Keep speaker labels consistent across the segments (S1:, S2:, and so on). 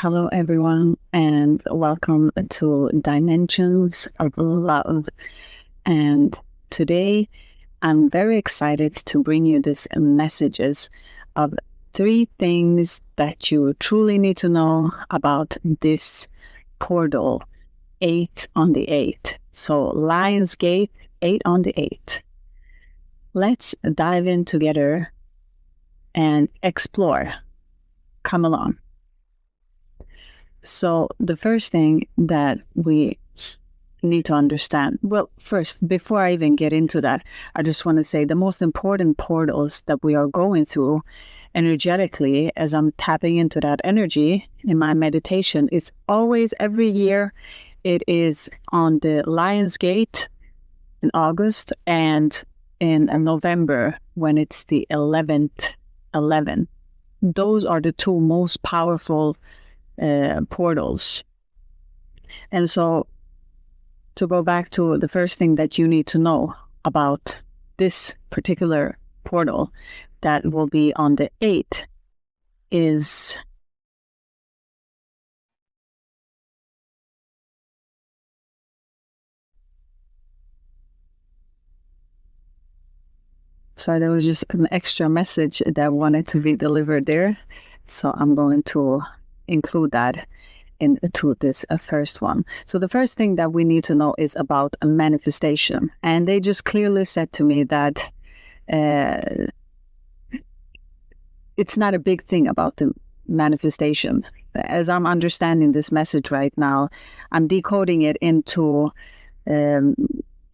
S1: Hello, everyone, and welcome to Dimensions of Love. And today, I'm very excited to bring you these messages of 3 things that you truly need to know about this portal, 8 on the 8. So, Lionsgate, 8 on the 8. Let's dive in together and explore. Come along. So the first thing that we need to understand, well, first, before I even get into that, I just want to say the most important portals that we are going through energetically as I'm tapping into that energy in my meditation, it's always every year. It is on the Lionsgate in August and in November when it's the 11th 11. Those are the 2 most powerful portals. And so to go back to the first thing that you need to know about this particular portal that will be on the 8th is sorry, there was just an extra message that wanted to be delivered there. So I'm going to include that into this first one. So the first thing that we need to know is about a manifestation. And they just clearly said to me that it's not a big thing about the manifestation. As I'm understanding this message right now, I'm decoding it into it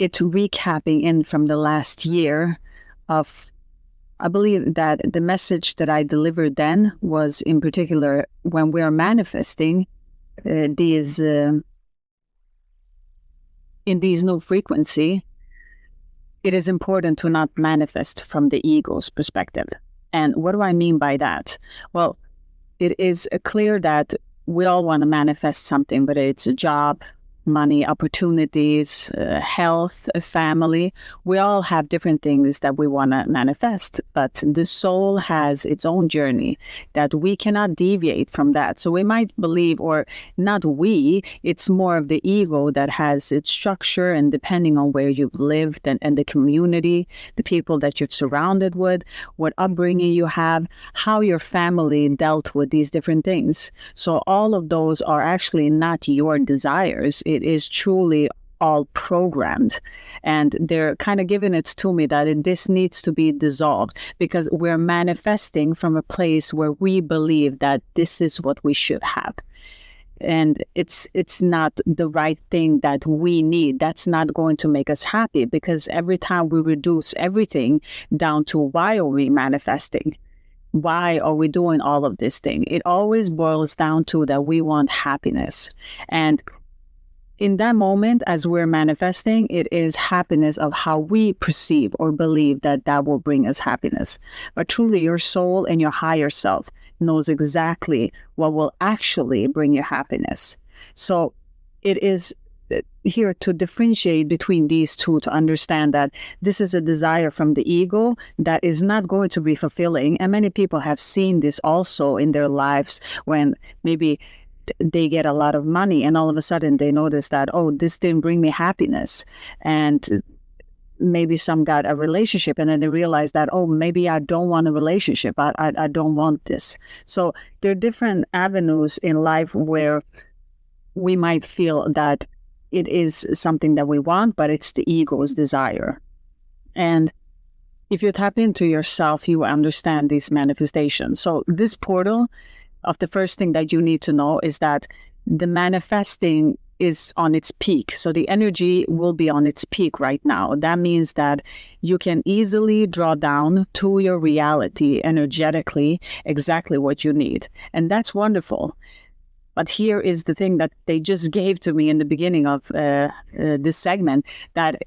S1: recapping in from the last year of, I believe that the message that I delivered then was in particular when we are manifesting these in these new frequency, it is important to not manifest from the ego's perspective. And what do I mean by that? Well, it is clear that we all want to manifest something, whether it's a job, money, opportunities, health, a family. We all have different things that we want to manifest, but the soul has its own journey that we cannot deviate from that. So we might believe, or not we, it's more of the ego that has its structure, and depending on where you've lived and the community, the people that you're surrounded with, what upbringing you have, how your family dealt with these different things. So all of those are actually not your desires. It is truly all programmed, and they're kind of giving it to me that this needs to be dissolved because we're manifesting from a place where we believe that this is what we should have, and it's not the right thing that we need. That's not going to make us happy, because every time we reduce everything down to why are we manifesting, why are we doing all of this thing, it always boils down to that we want happiness. And in that moment, as we're manifesting, it is happiness of how we perceive or believe that that will bring us happiness. But truly, your soul and your higher self knows exactly what will actually bring you happiness. So it is here to differentiate between these two, to understand that this is a desire from the ego that is not going to be fulfilling. And many people have seen this also in their lives when maybe they get a lot of money and all of a sudden they notice that, oh, this didn't bring me happiness. And maybe some got a relationship and then they realize that, oh, maybe I don't want a relationship. I don't want this. So there are different avenues in life where we might feel that it is something that we want, but it's the ego's desire. And if you tap into yourself, you understand these manifestations. So this portal of the first thing that you need to know is that the manifesting is on its peak. So the energy will be on its peak right now. That means that you can easily draw down to your reality energetically exactly what you need. And that's wonderful. But here is the thing that they just gave to me in the beginning of this segment, that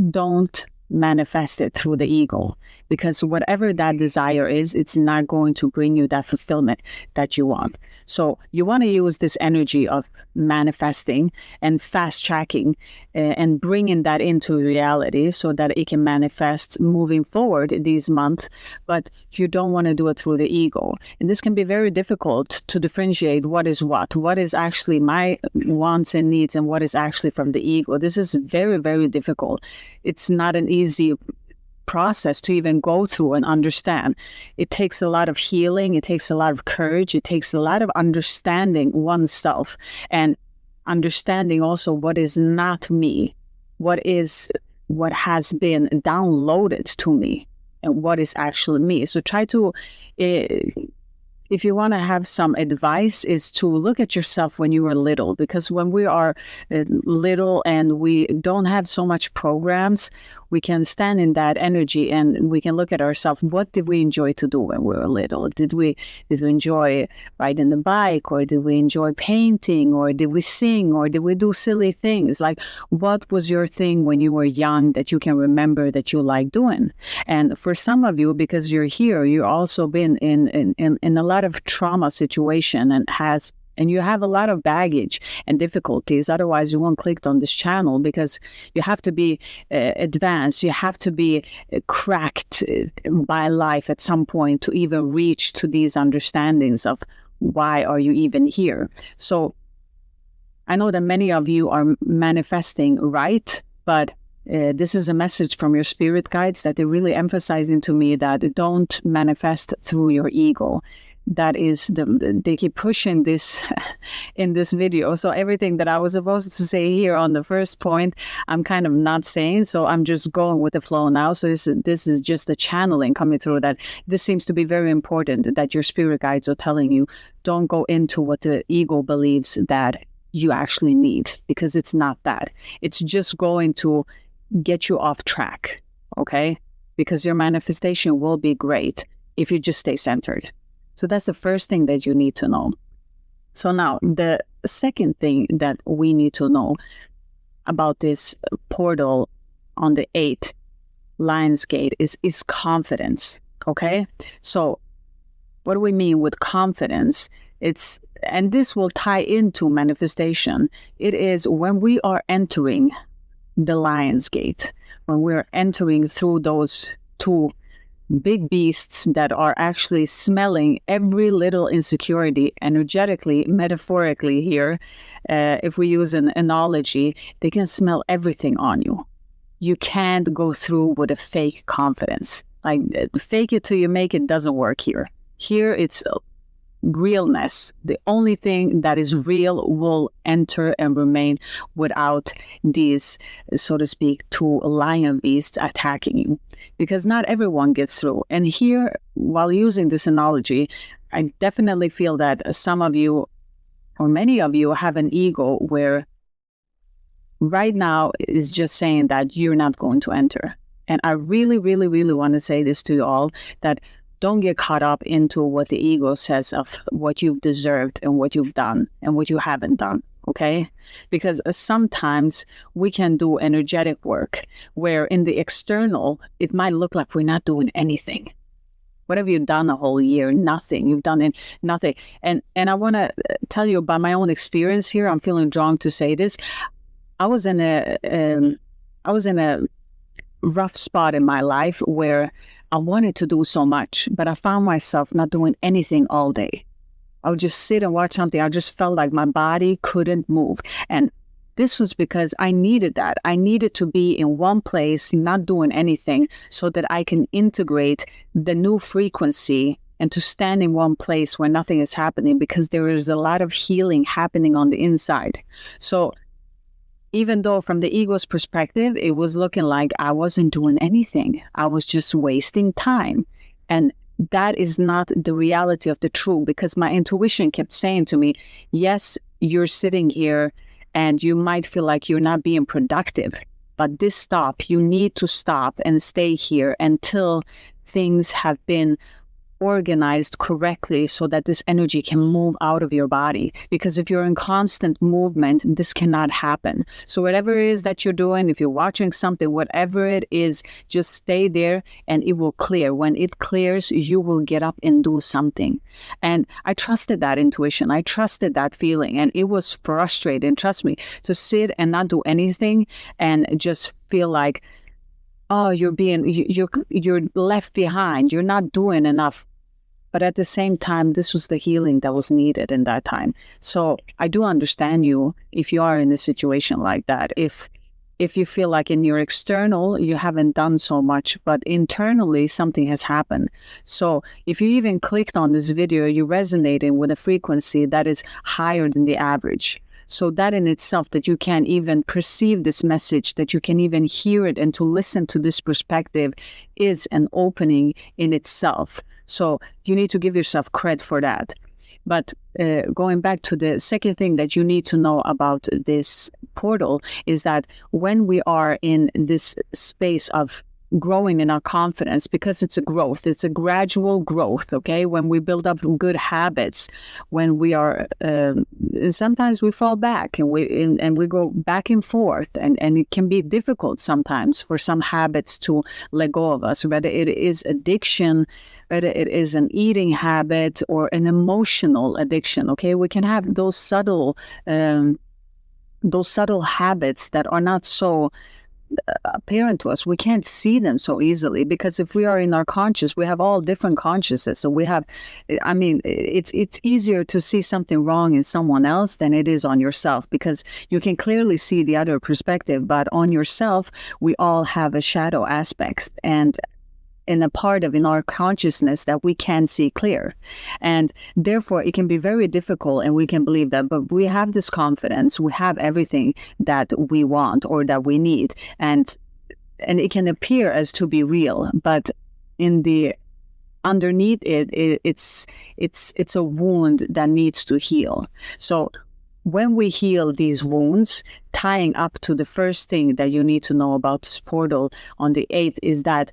S1: don't manifest it through the ego, because whatever that desire is, it's not going to bring you that fulfillment that you want. So you want to use this energy of manifesting and fast tracking and bringing that into reality so that it can manifest moving forward these months, but you don't want to do it through the ego. And this can be very difficult to differentiate what is actually my wants and needs and what is actually from the ego. This is very, very difficult. It's not an easy process to even go through and understand. It takes a lot of healing. It takes a lot of courage. It takes a lot of understanding oneself and understanding also what is not me, what has been downloaded to me, and what is actually me. So try to, if you want to have some advice, is to look at yourself when you were little, because when we are little and we don't have so much programs, we can stand in that energy and we can look at ourselves. What did we enjoy to do when we were little? Did we enjoy riding the bike, or did we enjoy painting, or did we sing, or did we do silly things? Like, what was your thing when you were young that you can remember that you like doing? And for some of you, because you're here, you've also been in a lot of trauma situation and you have a lot of baggage and difficulties. Otherwise, you won't click on this channel, because you have to be advanced. You have to be cracked by life at some point to even reach to these understandings of why are you even here. So I know that many of you are manifesting right, but this is a message from your spirit guides that they're really emphasizing to me that don't manifest through your ego. That is, they keep pushing this in this video. So everything that I was supposed to say here on the first point, I'm kind of not saying. So I'm just going with the flow now. So this is just the channeling coming through, that this seems to be very important, that your spirit guides are telling you, don't go into what the ego believes that you actually need, because it's not that. It's just going to get you off track, okay? Because your manifestation will be great if you just stay centered. So that's the first thing that you need to know. So now the second thing that we need to know about this portal on the 8th Lionsgate is confidence, okay? So what do we mean with confidence? And this will tie into manifestation. It is when we are entering the Lionsgate, when we're entering through those two big beasts that are actually smelling every little insecurity, energetically, metaphorically here. If we use an analogy, they can smell everything on you. You can't go through with a fake confidence. Like, fake it till you make it doesn't work here. Here it's realness. The only thing that is real will enter and remain without these, so to speak, two lion beasts attacking you, because not everyone gets through. And here, while using this analogy, I definitely feel that some of you, or many of you, have an ego where right now is just saying that you're not going to enter. And I really, really, really want to say this to you all, that don't get caught up into what the ego says of what you've deserved and what you've done and what you haven't done, okay? Because sometimes we can do energetic work where in the external, it might look like we're not doing anything. What have you done a whole year? Nothing. You've done nothing. And I want to tell you about my own experience here. I'm feeling drawn to say this. I was in a rough spot in my life where I wanted to do so much, but I found myself not doing anything all day. I would just sit and watch something. I just felt like my body couldn't move. And this was because I needed that. I needed to be in one place, not doing anything, so that I can integrate the new frequency and to stand in one place where nothing is happening, because there is a lot of healing happening on the inside. So even though from the ego's perspective, it was looking like I wasn't doing anything, I was just wasting time. And that is not the reality of the truth, because my intuition kept saying to me, yes, you're sitting here and you might feel like you're not being productive, but you need to stop and stay here until things have been organized correctly so that this energy can move out of your body. Because if you're in constant movement, this cannot happen. So whatever it is that you're doing, if you're watching something, whatever it is, just stay there and it will clear. When it clears, you will get up and do something. And I trusted that intuition. I trusted that feeling. And it was frustrating, trust me, to sit and not do anything and just feel like, oh, you're left behind. You're not doing enough. But at the same time, this was the healing that was needed in that time. So I do understand you if you are in a situation like that. If you feel like in your external, you haven't done so much, but internally something has happened. So if you even clicked on this video, you're resonating with a frequency that is higher than the average. So that in itself, that you can even perceive this message, that you can even hear it and to listen to this perspective is an opening in itself. So you need to give yourself credit for that. But going back to the second thing that you need to know about this portal is that when we are in this space of growing in our confidence, because it's a growth, it's a gradual growth, okay? When we build up good habits, when we are, sometimes we fall back and we go back and forth, and it can be difficult sometimes for some habits to let go of us, whether it is addiction, whether it is an eating habit or an emotional addiction, okay? We can have those subtle habits that are not so apparent to us. We can't see them so easily because if we are in our conscious, we have all different consciousness. So we have, I mean, it's easier to see something wrong in someone else than it is on yourself, because you can clearly see the other perspective. But on yourself, we all have a shadow aspect and in a part of in our consciousness that we can see clear. And therefore it can be very difficult, and we can believe that, but we have this confidence, we have everything that we want or that we need, and it can appear as to be real, but in the underneath it's a wound that needs to heal. So when we heal these wounds, tying up to the first thing that you need to know about this portal on the 8th is that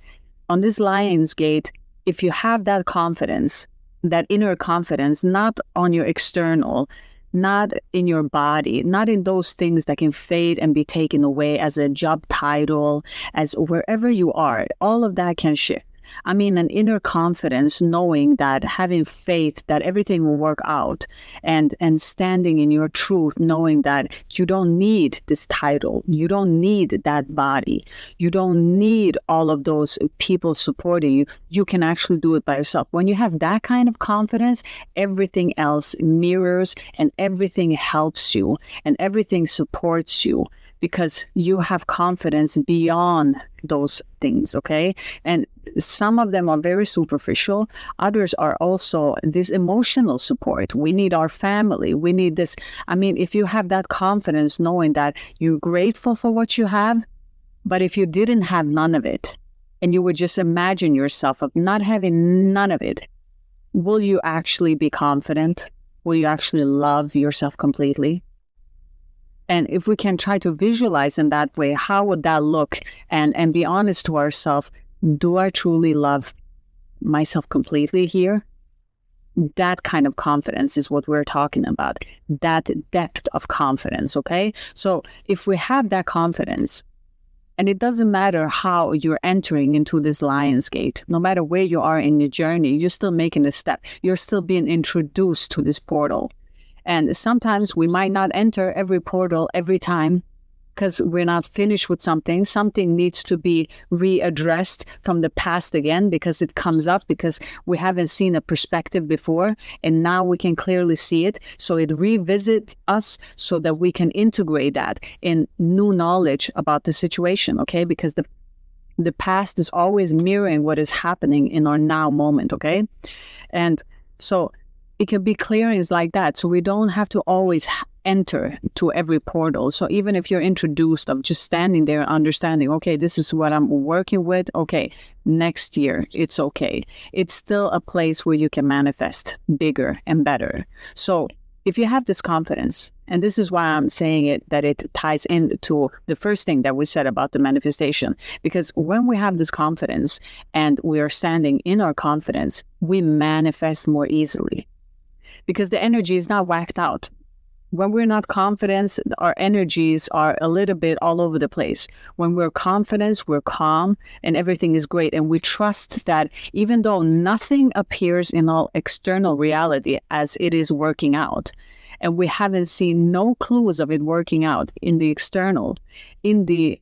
S1: on this Lionsgate, if you have that confidence, that inner confidence, not on your external, not in your body, not in those things that can fade and be taken away as a job title, as wherever you are, all of that can shift. I mean, an inner confidence, knowing that, having faith that everything will work out, and standing in your truth, knowing that you don't need this title, you don't need that body, you don't need all of those people supporting you. You can actually do it by yourself. When you have that kind of confidence, everything else mirrors and everything helps you and everything supports you, because you have confidence beyond those things, okay? And some of them are very superficial. Others are also this emotional support. We need our family. We need this. I mean, if you have that confidence, knowing that you're grateful for what you have, but if you didn't have none of it, and you would just imagine yourself of not having none of it, will you actually be confident? Will you actually love yourself completely? And if we can try to visualize in that way, how would that look? And be honest to ourselves, do I truly love myself completely here? That kind of confidence is what we're talking about, that depth of confidence, okay? So if we have that confidence, and it doesn't matter how you're entering into this Lionsgate, no matter where you are in your journey, you're still making a step. You're still being introduced to this portal. And sometimes we might not enter every portal every time because we're not finished with something. Something needs to be readdressed from the past again, because it comes up because we haven't seen a perspective before, and now we can clearly see it. So it revisits us so that we can integrate that in new knowledge about the situation, okay? Because the past is always mirroring what is happening in our now moment, okay? And so it can be clearings like that. So we don't have to always enter to every portal. So even if you're introduced of just standing there understanding, okay, this is what I'm working with, okay, next year, it's okay. It's still a place where you can manifest bigger and better. So if you have this confidence, and this is why I'm saying it, that it ties into the first thing that we said about the manifestation, because when we have this confidence and we are standing in our confidence, we manifest more easily because the energy is not whacked out. When we're not confident, our energies are a little bit all over the place. When we're confident, we're calm and everything is great. And we trust that even though nothing appears in our external reality as it is working out, and we haven't seen no clues of it working out in the external, in the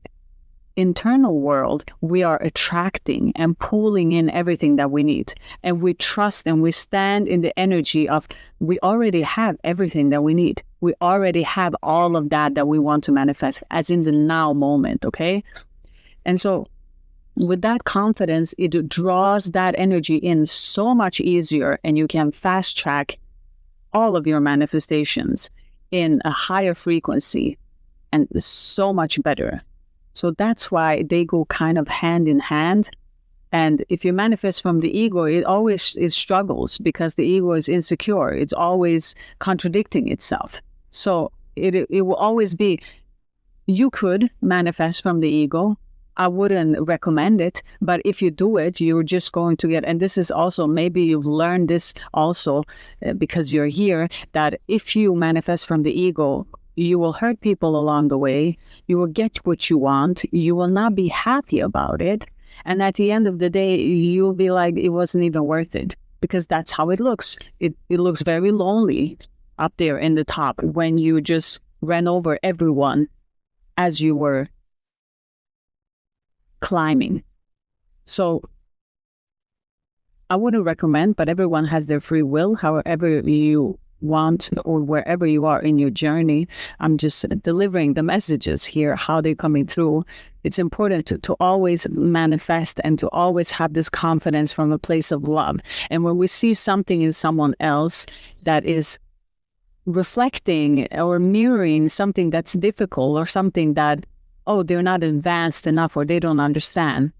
S1: internal world, we are attracting and pulling in everything that we need. And we trust and we stand in the energy of we already have everything that we need. We already have all of that we want to manifest, as in the now moment, okay? And so with that confidence, it draws that energy in so much easier, and you can fast track all of your manifestations in a higher frequency and so much better. So that's why they go kind of hand in hand. And if you manifest from the ego, it struggles because the ego is insecure. It's always contradicting itself. So it will always be, you could manifest from the ego. I wouldn't recommend it, but if you do it, you're just going to get, and this is also, maybe you've learned this also because you're here, that if you manifest from the ego, you will hurt people along the way. You will get what you want. You will not be happy about it. And at the end of the day, you'll be like, it wasn't even worth it, because that's how it looks. It looks very lonely up there in the top when you just ran over everyone as you were climbing. So I wouldn't recommend, but everyone has their free will, however you want or wherever you are in your journey. I'm just delivering the messages here, how they're coming through. It's important to always manifest and to always have this confidence from a place of love. And when we see something in someone else that is reflecting or mirroring something that's difficult or something that, oh, they're not advanced enough or they don't understand,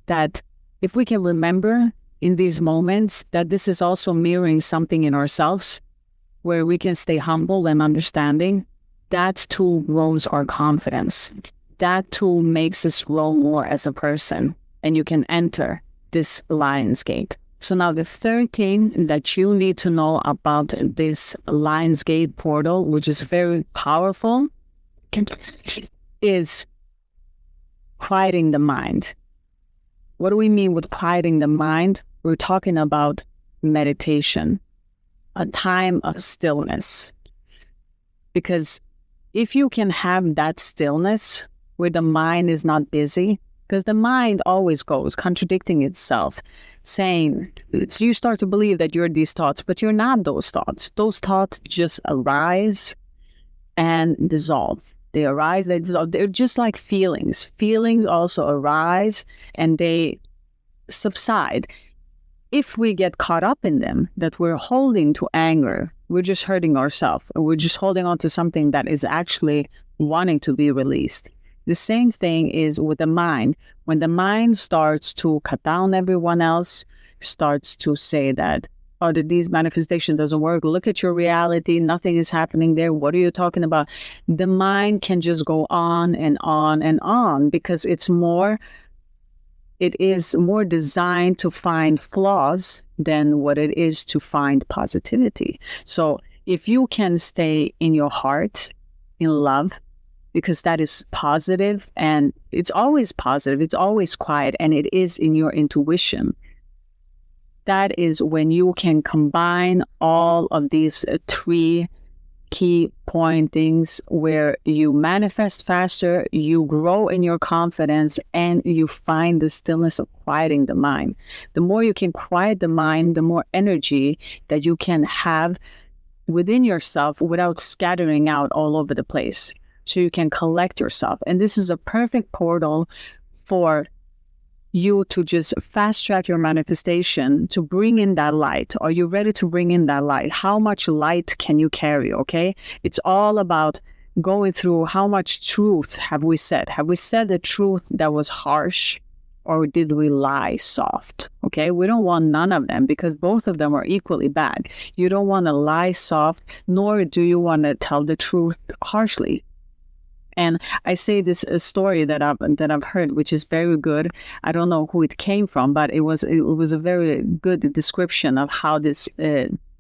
S1: that if we can remember in these moments that this is also mirroring something in ourselves, where we can stay humble and understanding, that too grows our confidence. That too makes us grow more as a person, and you can enter this Lionsgate. So now the third thing that you need to know about this Lionsgate portal, which is very powerful, is quieting the mind. What do we mean with quieting the mind? We're talking about meditation, a time of stillness. Because if you can have that stillness where the mind is not busy, because the mind always goes contradicting itself, saying, you start to believe that you're these thoughts, but you're not those thoughts. Those thoughts just arise and dissolve. They arise, they dissolve. They're just like feelings. Feelings also arise and they subside. If we get caught up in them, that we're holding to anger, we're just hurting ourselves, or we're just holding on to something that is actually wanting to be released. The same thing is with the mind. When the mind starts to cut down everyone else, starts to say that, oh, these manifestation doesn't work. Look at your reality. Nothing is happening there. What are you talking about? The mind can just go on and on and on because it is more designed to find flaws than what it is to find positivity. So if you can stay in your heart, in love, because that is positive, and it's always positive, it's always quiet, and it is in your intuition, that is when you can combine all of these three key pointings where you manifest faster, you grow in your confidence, and you find the stillness of quieting the mind. The more you can quiet the mind, the more energy that you can have within yourself without scattering out all over the place. So you can collect yourself. And this is a perfect portal for you to just fast track your manifestation, to bring in that light. Are you ready to bring in that light? How much light can you carry? Okay. It's all about going through how much truth have we said? Have we said the truth that was harsh? or did we lie soft? Okay, we don't want none of them because both of them are equally bad. You don't want to lie soft, nor do you want to tell the truth harshly. And I say this story that I've heard, which is very good. I don't know who it came from, but it was a very good description of how this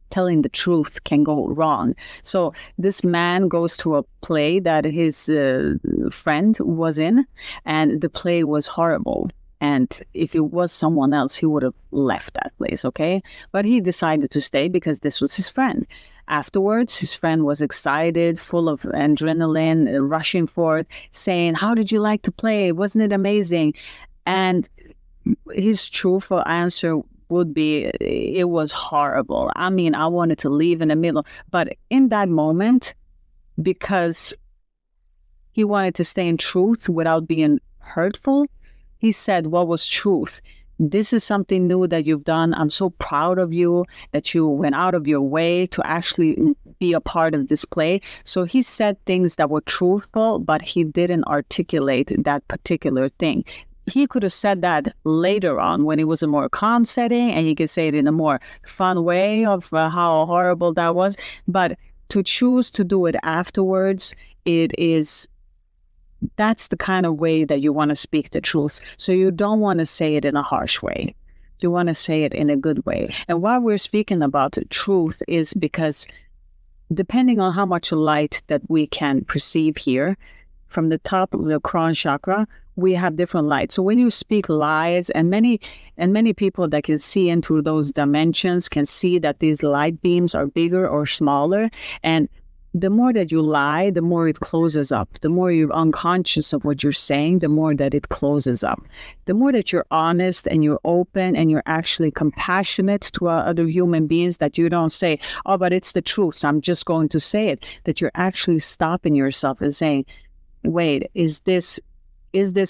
S1: telling the truth can go wrong. So this man goes to a play that his friend was in, and the play was horrible. And if it was someone else, he would have left that place, okay? But he decided to stay because this was his friend. Afterwards, his friend was excited, full of adrenaline, rushing forth, saying, "How did you like to play? Wasn't it amazing?" And his truthful answer would be, "It was horrible. I mean, I wanted to leave in the middle." But in that moment, because he wanted to stay in truth without being hurtful, he said what was truth. "This is something new that you've done. I'm so proud of you that you went out of your way to actually be a part of this play." So he said things that were truthful, but he didn't articulate that particular thing. He could have said that later on when it was a more calm setting, and he could say it in a more fun way of how horrible that was. But to choose to do it afterwards, that's the kind of way that you want to speak the truth. So you don't want to say it in a harsh way. You want to say it in a good way. And why we're speaking about truth is because depending on how much light that we can perceive here, from the top of the crown chakra, we have different light. So when you speak lies, and many people that can see into those dimensions can see that these light beams are bigger or smaller. And the more that you lie, the more it closes up. The more you're unconscious of what you're saying, the more that it closes up. The more that you're honest and you're open and you're actually compassionate to other human beings, that you don't say, "Oh, but it's the truth, so I'm just going to say it." That you're actually stopping yourself and saying, "Wait, is this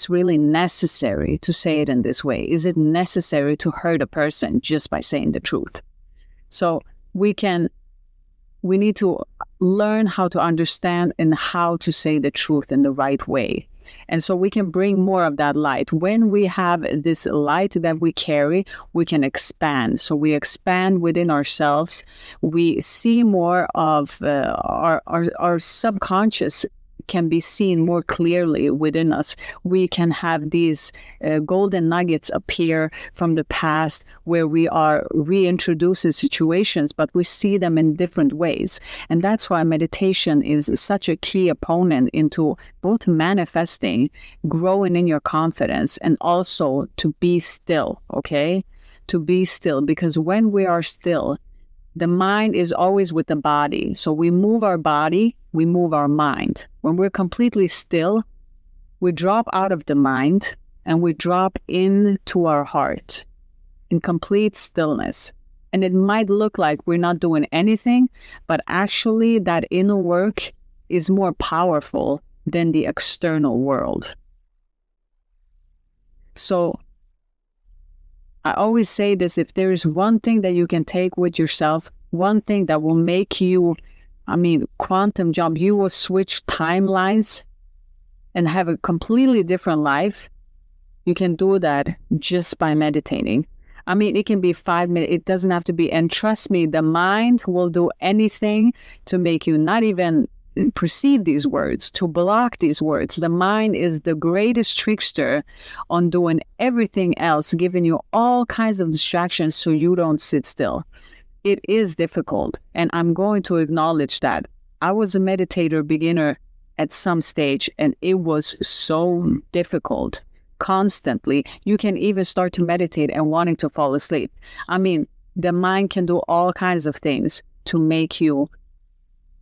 S1: really necessary to say it in this way? Is it necessary to hurt a person just by saying the truth?" So we need to learn how to understand and how to say the truth in the right way. And so we can bring more of that light. When we have this light that we carry, we can expand. So we expand within ourselves. We see more of our subconscious can be seen more clearly within us. We can have these golden nuggets appear from the past where we are reintroducing situations, but we see them in different ways. And that's why meditation is such a key opponent into both manifesting, growing in your confidence, and also to be still, okay? To be still, because when we are still, the mind is always with the body. So we move our body, we move our mind. When we're completely still, we drop out of the mind and we drop into our heart in complete stillness. And it might look like we're not doing anything, but actually that inner work is more powerful than the external world. So I always say this: if there is one thing that you can take with yourself, one thing that will make you, quantum jump, you will switch timelines and have a completely different life, you can do that just by meditating. It can be 5 minutes. It doesn't have to be. And trust me, the mind will do anything to make you not even perceive these words, to block these words. The mind is the greatest trickster on doing everything else, giving you all kinds of distractions so you don't sit still. It is difficult, and I'm going to acknowledge that. I was a meditator beginner at some stage, and it was so difficult. Constantly, you can even start to meditate and wanting to fall asleep. The mind can do all kinds of things to make you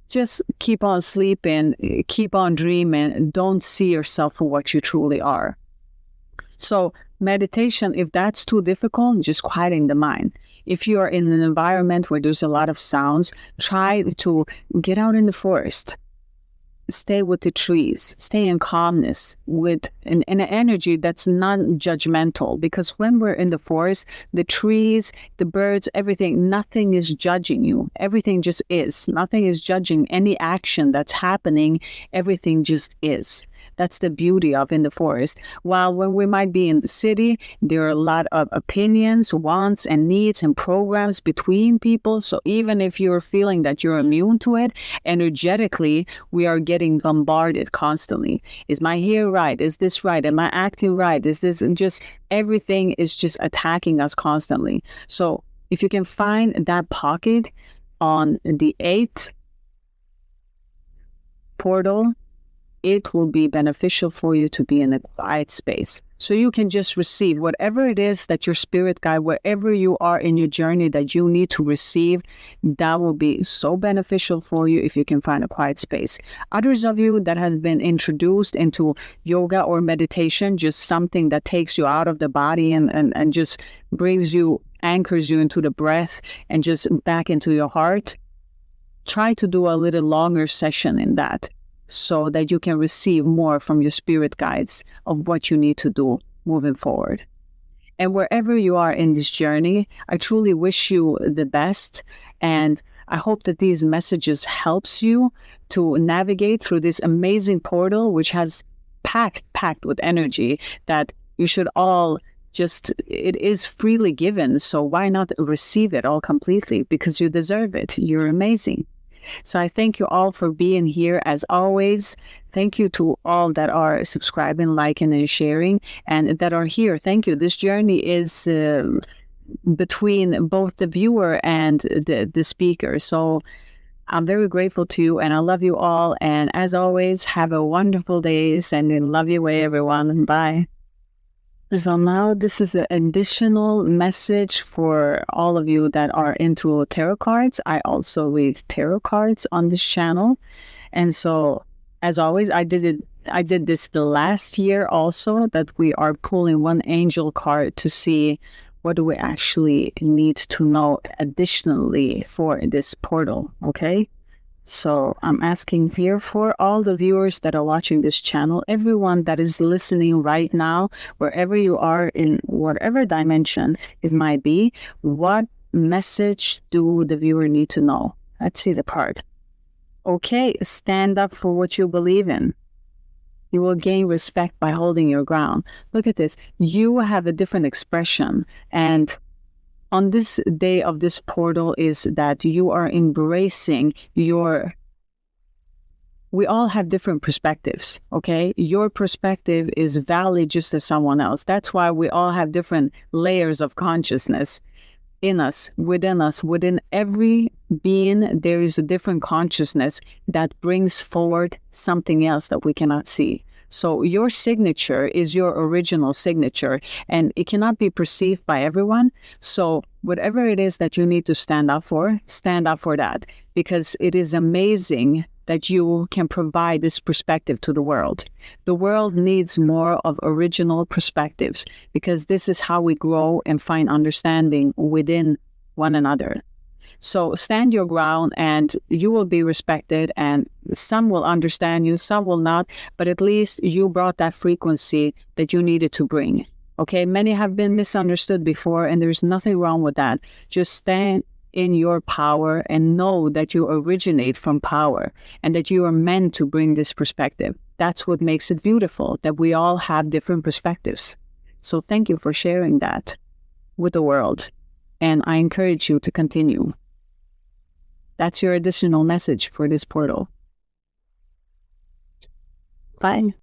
S1: just keep on sleeping, keep on dreaming, don't see yourself for what you truly are. So meditation, if that's too difficult, just quieting the mind. If you are in an environment where there's a lot of sounds, try to get out in the forest. Stay with the trees, stay in calmness with an energy that's non-judgmental. Because when we're in the forest, the trees, the birds, everything, nothing is judging you. Everything just is. Nothing is judging any action that's happening. Everything just is. That's the beauty of in the forest. While when we might be in the city, there are a lot of opinions, wants, and needs and programs between people. So even if you're feeling that you're immune to it, energetically, we are getting bombarded constantly. Is my hair right? Is this right? Am I acting right? Is this, and just everything is just attacking us constantly. So if you can find that pocket on the 8th portal, it will be beneficial for you to be in a quiet space. So you can just receive whatever it is that your spirit guide, wherever you are in your journey that you need to receive, that will be so beneficial for you if you can find a quiet space. Others of you that have been introduced into yoga or meditation, just something that takes you out of the body and just brings you, anchors you into the breath and just back into your heart, try to do a little longer session in that, so that you can receive more from your spirit guides of what you need to do moving forward. And wherever you are in this journey, I truly wish you the best. And I hope that these messages helps you to navigate through this amazing portal, which has packed with energy that you should all just, it is freely given. So why not receive it all completely? Because you deserve it. You're amazing. So I thank you all for being here as always. Thank you to all that are subscribing, liking, and sharing, and that are here. Thank you. This journey is between both the viewer and the speaker. So I'm very grateful to you, and I love you all. And as always, have a wonderful day. Sending love your way, everyone. Bye. So now this is an additional message for all of you that are into tarot cards. I also read tarot cards on this channel. And so as always, I did this the last year also, that we are pulling one angel card to see what do we actually need to know additionally for this portal. Okay. So I'm asking here for all the viewers that are watching this channel, everyone that is listening right now, wherever you are in whatever dimension it might be, what message do the viewer need to know? Let's see the card. Okay, stand up for what you believe in. You will gain respect by holding your ground. Look at this. You have a different expression, and on this day of this portal is that you are embracing your, we all have different perspectives, okay? Your perspective is valid just as someone else. That's why we all have different layers of consciousness in us, within every being. There is a different consciousness that brings forward something else that we cannot see. So your signature is your original signature, and it cannot be perceived by everyone. So whatever it is that you need to stand up for that, because it is amazing that you can provide this perspective to the world. The world needs more of original perspectives, because this is how we grow and find understanding within one another. So stand your ground and you will be respected, and some will understand you, some will not, but at least you brought that frequency that you needed to bring. Okay, many have been misunderstood before, and there's nothing wrong with that. Just stand in your power and know that you originate from power and that you are meant to bring this perspective. That's what makes it beautiful, that we all have different perspectives. So thank you for sharing that with the world, and I encourage you to continue. That's your additional message for this portal. Bye.